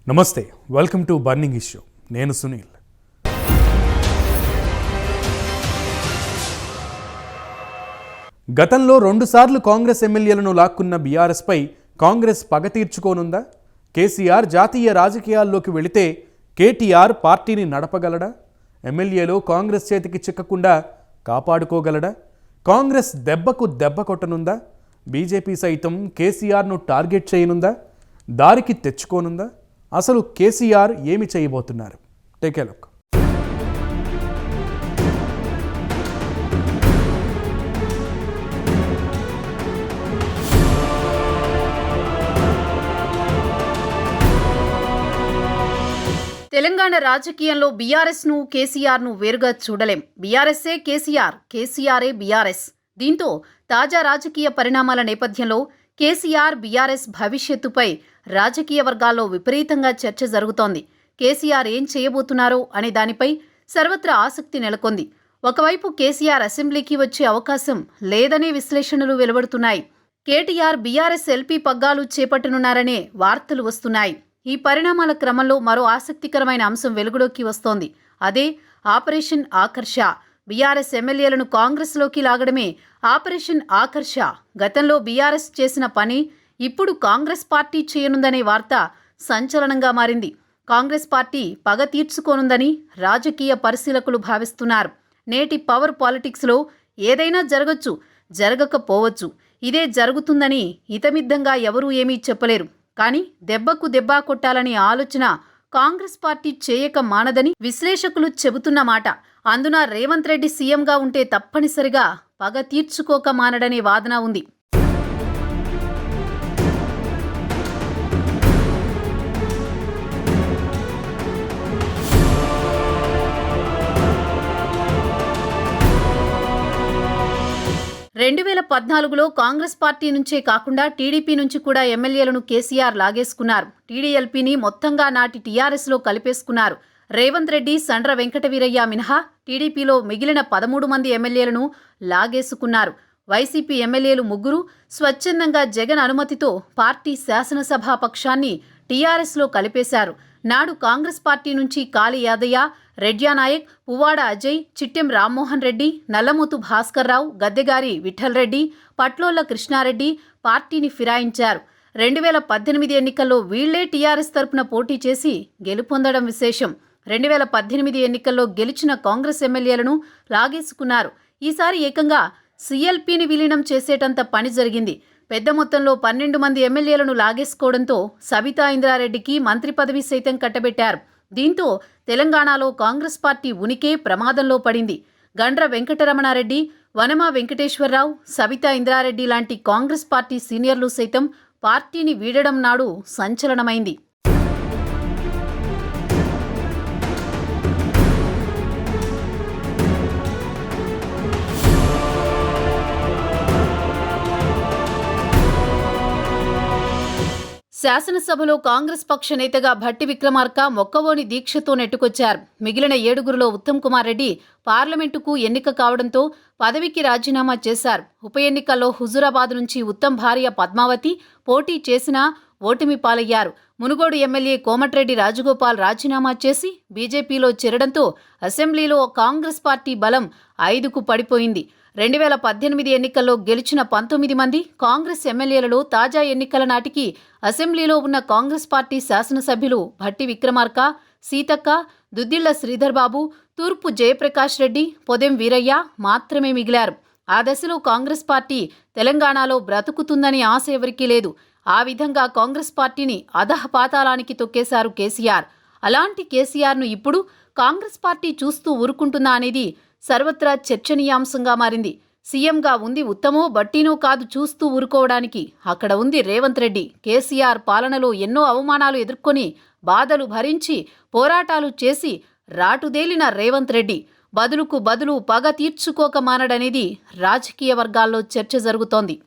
నమస్తే, welcome to burning issue. నేను సునీల్. గతంలో 2 సార్లు కాంగ్రెస్ ఎమ్మెల్యేలను లాక్కున్న బీఆర్ఎస్పై కాంగ్రెస్ పగ తీర్చుకోనుందా? కేసీఆర్ జాతీయ రాజకీయాల్లోకి వెళితే కేటీఆర్ పార్టీని నడపగలడా? ఎమ్మెల్యేలు కాంగ్రెస్ చేతికి చిక్కకుండా కాపాడుకోగలడా? కాంగ్రెస్ దెబ్బకు దెబ్బ కొట్టనుందా? బీజేపీ సైతం కేసీఆర్ను టార్గెట్ చేయనుందా? దారికి తెచ్చుకోనుందా? అసలు కేసీఆర్ ఏమి చేయబోతున్నారు? Take a look. తెలంగాణ రాజకీయంలో బీఆర్ఎస్ను కేసీఆర్ను వేరుగా చూడలేం. బీఆర్ఎస్ఏ కేసీఆర్, కేసీఆరే బీఆర్ఎస్. దీంతో తాజా రాజకీయ పరిణామాల నేపథ్యంలో కేసీఆర్ బీఆర్ఎస్ భవిష్యత్తుపై రాజకీయ వర్గాల్లో విపరీతంగా చర్చ జరుగుతోంది. కేసీఆర్ ఏం చేయబోతున్నారో అనే దానిపై సర్వత్రా ఆసక్తి నెలకొంది. ఒకవైపు కేసీఆర్ అసెంబ్లీకి వచ్చే అవకాశం లేదనే విశ్లేషణలు వెలువడుతున్నాయి. కేటీఆర్ బీఆర్ఎస్ ఎల్పీ పగ్గాలు చేపట్టనున్నారనే వార్తలు వస్తున్నాయి. ఈ పరిణామాల క్రమంలో మరో ఆసక్తికరమైన అంశం వెలుగులోకి వస్తోంది. అదే ఆపరేషన్ ఆకర్ష. బీఆర్ఎస్ ఎమ్మెల్యేలను కాంగ్రెస్లోకి లాగడమే ఆపరేషన్ ఆకర్ష. గతంలో బీఆర్ఎస్ చేసిన పని ఇప్పుడు కాంగ్రెస్ పార్టీ చేయనుందనే వార్త సంచలనంగా మారింది. కాంగ్రెస్ పార్టీ పగ తీర్చుకోనుందని రాజకీయ పరిశీలకులు భావిస్తున్నారు. నేటి పవర్ పాలిటిక్స్లో ఏదైనా జరగచ్చు, జరగకపోవచ్చు. ఇదే జరుగుతుందని ఇతమిద్దంగా ఎవరూ ఏమీ చెప్పలేరు. కానీ దెబ్బకు దెబ్బ కొట్టాలనే ఆలోచన కాంగ్రెస్ పార్టీ చేయక మానదని విశ్లేషకులు చెబుతున్న మాట. అందున రేవంత్ రెడ్డి సీఎంగా ఉంటే తప్పనిసరిగా పగ తీర్చుకోక మానడనే వాదన ఉంది. రెండు 2014లో కాంగ్రెస్ పార్టీ నుంచే కాకుండా టీడీపీ నుంచి కూడా ఎమ్మెల్యేలను కేసీఆర్ లాగేసుకున్నారు. టీడీఎల్పీని మొత్తంగా నాటి టీఆర్ఎస్లో కలిపేసుకున్నారు. రేవంత్ రెడ్డి, సండ్ర వెంకటవీరయ్య మినహా టీడీపీలో మిగిలిన 13 మంది ఎమ్మెల్యేలను లాగేసుకున్నారు. వైసీపీ ఎమ్మెల్యేలు 3 స్వచ్ఛందంగా జగన్ అనుమతితో పార్టీ శాసనసభా పక్షాన్ని టీఆర్ఎస్లో కలిపేశారు. నాడు కాంగ్రెస్ పార్టీ నుంచి కాళీ యాదయ్య, రెడ్యానాయక్, పువ్వాడ అజయ్, చిట్టెం రామ్మోహన్ రెడ్డి, నల్లమూతు భాస్కర్రావు, గద్దెగారి విఠల్ రెడ్డి, పట్లోళ్ల కృష్ణారెడ్డి పార్టీని ఫిరాయించారు. 2018 ఎన్నికల్లో వీళ్లే టీఆర్ఎస్ తరపున పోటీ చేసి గెలుపొందడం విశేషం. 2018 ఎన్నికల్లో గెలిచిన కాంగ్రెస్ ఎమ్మెల్యేలను లాగేసుకున్నారు. ఈసారి ఏకంగా సీఎల్పీని విలీనం చేసేటంత పని జరిగింది. పెద్ద మొత్తంలో 12 మంది ఎమ్మెల్యేలను లాగేసుకోవడంతో సబితా ఇంద్రారెడ్డికి మంత్రి పదవి సైతం కట్టబెట్టారు. దీంతో తెలంగాణలో కాంగ్రెస్ పార్టీ ఉనికే ప్రమాదంలో పడింది. గండ్ర వెంకటరమణారెడ్డి, వనమా వెంకటేశ్వరరావు, సబితా ఇంద్రారెడ్డి లాంటి కాంగ్రెస్ పార్టీ సీనియర్లు సైతం పార్టీని వీడడం నాడు సంచలనమైంది. శాసనసభలో కాంగ్రెస్ పక్ష నేతగా భట్టి విక్రమార్క మొక్కవోని దీక్షతో నెట్టుకొచ్చారు. మిగిలిన 7గురిలో ఉత్తమ్ కుమార్ రెడ్డి పార్లమెంటుకు ఎన్నిక కావడంతో పదవికి రాజీనామా చేశారు. ఉప ఎన్నికల్లో హుజూరాబాద్ నుంచి ఉత్తమ్ భార్య పద్మావతి పోటీ చేసినా ఓటమి పాలయ్యారు. మునుగోడు ఎమ్మెల్యే కోమటిరెడ్డి రాజగోపాల్ రాజీనామా చేసి బీజేపీలో చేరడంతో అసెంబ్లీలో కాంగ్రెస్ పార్టీ బలం 5కు పడిపోయింది. 2018 ఎన్నికల్లో గెలిచిన 19 మంది కాంగ్రెస్ ఎమ్మెల్యేలలో తాజా ఎన్నికల నాటికి అసెంబ్లీలో ఉన్న కాంగ్రెస్ పార్టీ శాసనసభ్యులు భట్టి విక్రమార్క, సీతక్క, దుద్దిళ్ల శ్రీధర్ బాబు, తూర్పు జయప్రకాష్ రెడ్డి, పొదెం వీరయ్య మాత్రమే మిగిలారు. ఆ దశలో కాంగ్రెస్ పార్టీ తెలంగాణలో బ్రతుకుతుందని ఆశ ఎవరికీ లేదు. ఆ విధంగా కాంగ్రెస్ పార్టీని అధఃపాతాళానికి తొక్కేశారు కేసీఆర్. అలాంటి కేసీఆర్ను ఇప్పుడు కాంగ్రెస్ పార్టీ చూస్తూ ఊరుకుంటుందా అనేది సర్వత్రా చర్చనీయాంశంగా మారింది. సీఎంగా ఉంది ఉత్తమో బట్టినో కాదు చూస్తూ ఊరుకోవడానికి. అక్కడ ఉంది రేవంత్ రెడ్డి. కేసీఆర్ పాలనలో ఎన్నో అవమానాలు ఎదుర్కొని బాధలు భరించి పోరాటాలు చేసి రాటుదేలిన రేవంత్ రెడ్డి బదులుకు బదులు పగ తీర్చుకోక మానడనేది రాజకీయ వర్గాల్లో చర్చ జరుగుతోంది.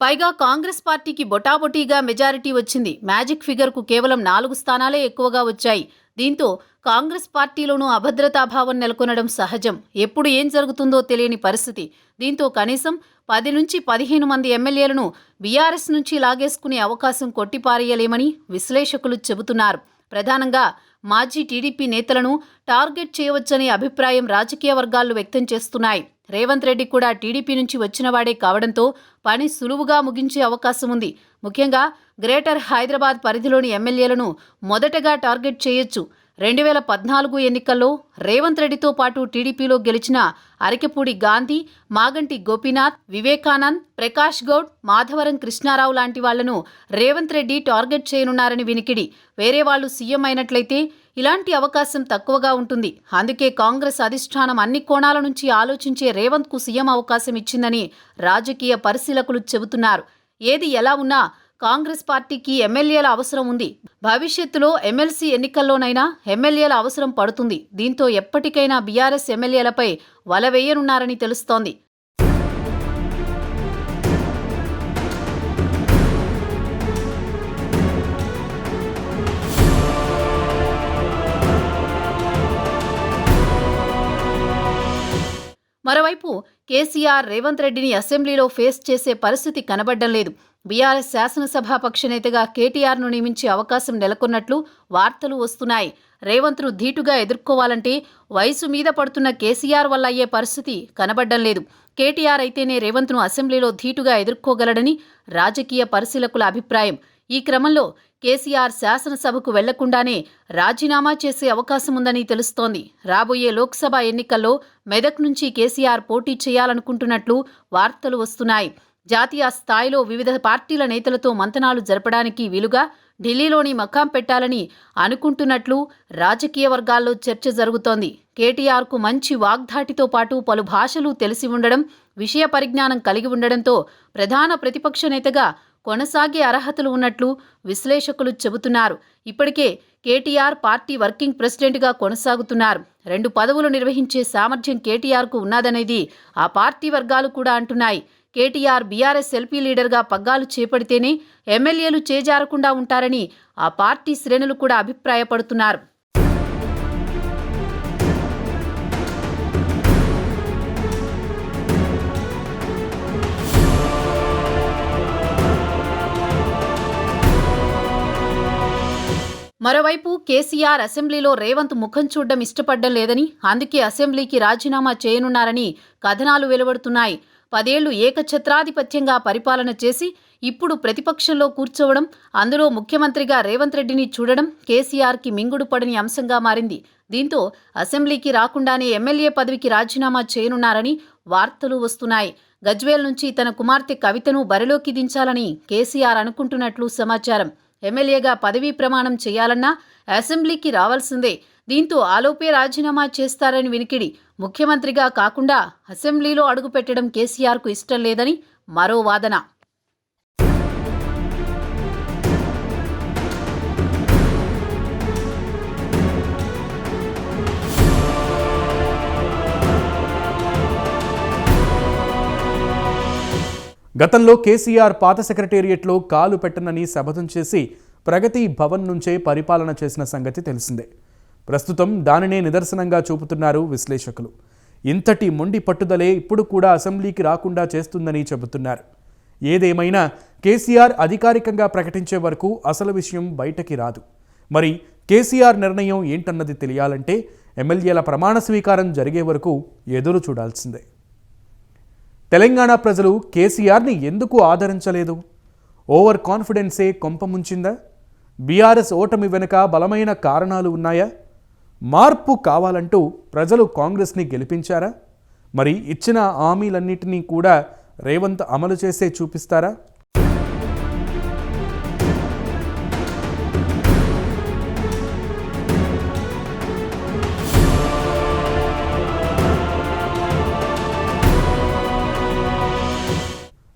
పైగా కాంగ్రెస్ పార్టీకి బొటాబొటీగా మెజారిటీ వచ్చింది. మ్యాజిక్ ఫిగర్కు కేవలం 4 స్థానాలే ఎక్కువగా వచ్చాయి. దీంతో కాంగ్రెస్ పార్టీలోనూ అభద్రతాభావం నెలకొనడం సహజం. ఎప్పుడు ఏం జరుగుతుందో తెలియని పరిస్థితి. దీంతో కనీసం 10 నుంచి 15 మంది ఎమ్మెల్యేలను బీఆర్ఎస్ నుంచి లాగేసుకునే అవకాశం కొట్టిపారేయలేమని విశ్లేషకులు చెబుతున్నారు. ప్రధానంగా మాజీ టీడీపీ నేతలను టార్గెట్ చేయవచ్చనే అభిప్రాయం రాజకీయ వర్గాలు వ్యక్తం చేస్తున్నాయి. రేవంత్ రెడ్డి కూడా టీడీపీ నుంచి వచ్చినవాడే కావడంతో పని సులువుగా ముగించే అవకాశం ఉంది. ముఖ్యంగా గ్రేటర్ హైదరాబాద్ పరిధిలోని ఎమ్మెల్యేలను మొదటగా టార్గెట్ చేయొచ్చు. 2014 ఎన్నికల్లో రేవంత్ రెడ్డితో పాటు టీడీపీలో గెలిచిన అరికెపూడి గాంధీ, మాగంటి గోపీనాథ్, వివేకానంద్, ప్రకాష్ గౌడ్, మాధవరం కృష్ణారావు లాంటి వాళ్లను రేవంత్ రెడ్డి టార్గెట్ చేయనున్నారని వినికిడి. వేరే వాళ్లు సీఎం అయినట్లయితే ఇలాంటి అవకాశం తక్కువగా ఉంటుంది. అందుకే కాంగ్రెస్ అధిష్టానం అన్ని కోణాల నుంచి ఆలోచించే రేవంత్కు సీఎం అవకాశం ఇచ్చిందని రాజకీయ పరిశీలకులు చెబుతున్నారు. ఏది ఎలా ఉన్నా కాంగ్రెస్ పార్టీకి ఎమ్మెల్యేల అవసరం ఉంది. భవిష్యత్తులో ఎమ్మెల్సీ ఎన్నికల్లోనైనా ఎమ్మెల్యేల అవసరం పడుతుంది. దీంతో ఎప్పటికైనా బీఆర్ఎస్ ఎమ్మెల్యేలపై వల వేయనున్నారని తెలుస్తోంది. మరోవైపు కేసీఆర్ రేవంత్ రెడ్డిని అసెంబ్లీలో ఫేస్ చేసే పరిస్థితి కనబడ్డం లేదు. బీఆర్ఎస్ శాసనసభాపక్ష నేతగా కేటీఆర్ను నియమించే అవకాశం నెలకొన్నట్లు వార్తలు వస్తున్నాయి. రేవంత్ను ధీటుగా ఎదుర్కోవాలంటే వయసు మీద పడుతున్న కేసీఆర్ వల్ల అయ్యే పరిస్థితి కనబడ్డం లేదు. కేటీఆర్ అయితేనే రేవంత్ను అసెంబ్లీలో ధీటుగా ఎదుర్కోగలడని రాజకీయ పరిశీలకుల అభిప్రాయం. ఈ క్రమంలో కేసీఆర్ శాసనసభకు వెళ్లకుండానే రాజీనామా చేసే అవకాశం ఉందని తెలుస్తోంది. రాబోయే లోక్సభ ఎన్నికల్లో మెదక్ నుంచి కేసీఆర్ పోటీ చేయాలనుకుంటున్నట్లు వార్తలు వస్తున్నాయి. జాతీయ స్థాయిలో వివిధ పార్టీల నేతలతో మంతనాలు జరపడానికి వీలుగా ఢిల్లీలోని మకాం పెట్టాలని అనుకుంటున్నట్లు రాజకీయ వర్గాల్లో చర్చ జరుగుతోంది. కేటీఆర్కు మంచి వాగ్ధాటితో పాటు పలు భాషలు తెలిసి ఉండడం, విషయ పరిజ్ఞానం కలిగి ఉండడంతో ప్రధాన ప్రతిపక్ష నేతగా కొనసాగే అర్హతలు ఉన్నట్లు విశ్లేషకులు చెబుతున్నారు. ఇప్పటికే కేటీఆర్ పార్టీ వర్కింగ్ ప్రెసిడెంట్గా కొనసాగుతున్నారు. 2 పదవులు నిర్వహించే సామర్థ్యం కేటీఆర్కు ఉన్నదనేది ఆ పార్టీ వర్గాలు కూడా అంటున్నాయి. కేటీఆర్ బీఆర్ఎస్ ఎల్పీ లీడర్గా పగ్గాలు చేపడితేనే ఎమ్మెల్యేలు చేజారకుండా ఉంటారని ఆ పార్టీ శ్రేణులు కూడా అభిప్రాయపడుతున్నారు. మరోవైపు కేసీఆర్ అసెంబ్లీలో రేవంత్ ముఖం చూడడం ఇష్టపడడం లేదని, అందుకే అసెంబ్లీకి రాజీనామా చేయనున్నారని కథనాలు వెలువడుతున్నాయి. 10 ఏళ్లు ఏకఛత్రాధిపత్యంగా పరిపాలన చేసి ఇప్పుడు ప్రతిపక్షంలో కూర్చోవడం, అందులో ముఖ్యమంత్రిగా రేవంత్ రెడ్డిని చూడడం కేసీఆర్కి మింగుడు పడని అంశంగా మారింది. దీంతో అసెంబ్లీకి రాకుండానే ఎమ్మెల్యే పదవికి రాజీనామా చేయనున్నారని వార్తలు వస్తున్నాయి. గజ్వేల్ నుంచి తన కుమార్తె కవితను బరిలోకి దించాలని కేసీఆర్ అనుకుంటున్నట్లు సమాచారం. ఎమ్మెల్యేగా పదవీ ప్రమాణం చేయాలన్నా అసెంబ్లీకి రావాల్సిందే. దీంతో ఆలోపే రాజీనామా చేస్తారని వినికిడి. ముఖ్యమంత్రిగా కాకుండా అసెంబ్లీలో అడుగుపెట్టడం కేసీఆర్కు ఇష్టం లేదని మరో వాదన. గతంలో కేసీఆర్ పాత సెక్రటేరియట్లో కాలు పెట్టనని శపథం చేసి ప్రగతి భవన్ నుంచే పరిపాలన చేసిన సంగతి తెలిసిందే. ప్రస్తుతం దానినే నిదర్శనంగా చూపుతున్నారు విశ్లేషకులు. ఇంతటి మొండి పట్టుదలే ఇప్పుడు కూడా అసెంబ్లీకి రాకుండా చేస్తుందని చెబుతున్నారు. ఏదేమైనా కేసీఆర్ అధికారికంగా ప్రకటించే వరకు అసలు విషయం బయటకి రాదు. మరి కేసీఆర్ నిర్ణయం ఏంటన్నది తెలియాలంటే ఎమ్మెల్యేల ప్రమాణ స్వీకారం జరిగే వరకు ఎదురు చూడాల్సిందే. తెలంగాణ ప్రజలు కేసీఆర్ని ఎందుకు ఆదరించలేదు? ఓవర్ కాన్ఫిడెన్సే కొంపముంచిందా? బీఆర్ఎస్ ఓటమి వెనుక బలమైన కారణాలు ఉన్నాయా? మార్పు కావాలంటూ ప్రజలు కాంగ్రెస్ని గెలిపించారా? మరి ఇచ్చిన హామీలన్నింటినీ కూడా రేవంత్ అమలు చేసే చూపిస్తారా?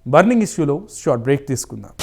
బర్నింగ్ ఇష్యూలో షార్ట్ బ్రేక్ తీసుకుందాం.